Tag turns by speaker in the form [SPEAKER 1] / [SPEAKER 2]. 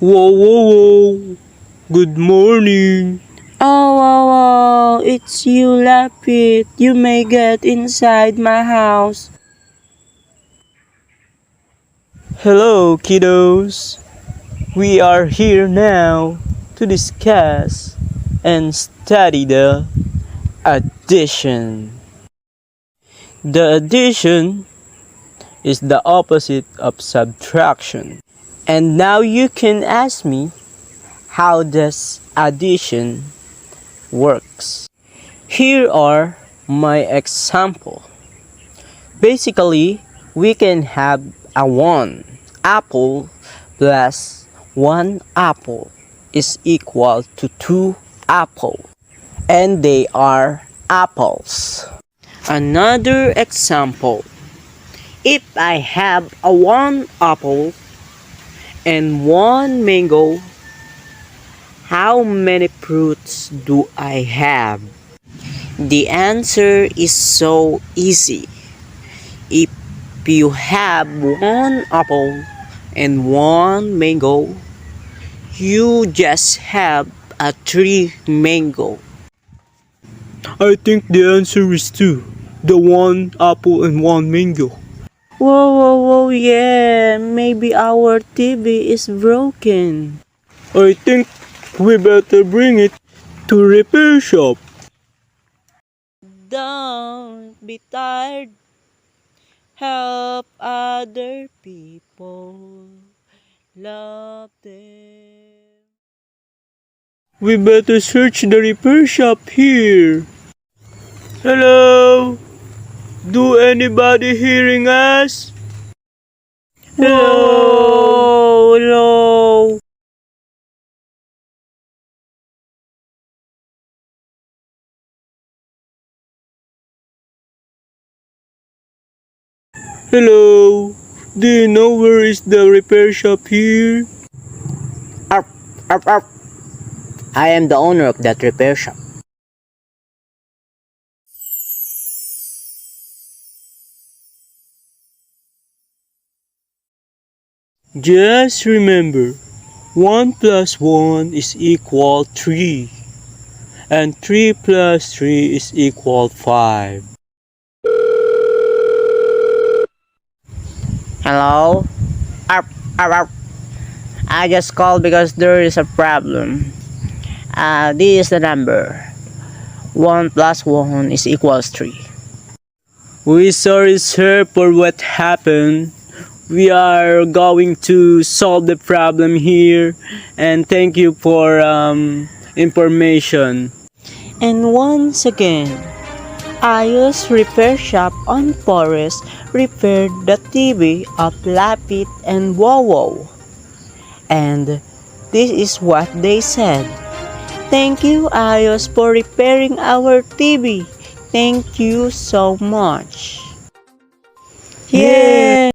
[SPEAKER 1] Whoa, whoa, whoa. Good morning.
[SPEAKER 2] Oh, it's you, Lapit. You may get inside my house.
[SPEAKER 1] Hello, kiddos. We are here now to discuss and study the addition. The addition is the opposite of subtraction. And now you can ask me, how does addition works? Here are my example. Basically, we can have a 1 apple plus 1 apple is equal to 2 apple, and they are apples. Another example, if I have a 1 apple and 1 mango, how many fruits do I have? The answer is so easy. If you have 1 apple and 1 mango, you just have a 3 mango. I think the answer is 2. The 1 apple and 1 mango.
[SPEAKER 2] Whoa, yeah. Maybe our TV is broken.
[SPEAKER 1] I think we better bring it to repair shop.
[SPEAKER 2] Don't be tired. Help other people. Love them.
[SPEAKER 1] We better search the repair shop here. Hello? Do anybody hearing us?
[SPEAKER 2] Hello, hello.
[SPEAKER 1] Hello? Do you know where is the repair shop here?
[SPEAKER 2] Arp, arp. I am the owner of that repair shop.
[SPEAKER 1] Just remember, 1 plus 1 is equal 3. And 3 plus 3 is equal 5.
[SPEAKER 2] Hello? Arp. I just called because there is a problem. This is the number. 1 plus 1 is equals 3.
[SPEAKER 1] We're sorry, sir, for what happened. We are going to solve the problem here, and thank you for information.
[SPEAKER 2] And once again, Ayos Repair Shop on Forest repaired the TV of Lapit and Wow. And this is what they said. Thank you, Ayos, for repairing our TV. Thank you so much. Yeah.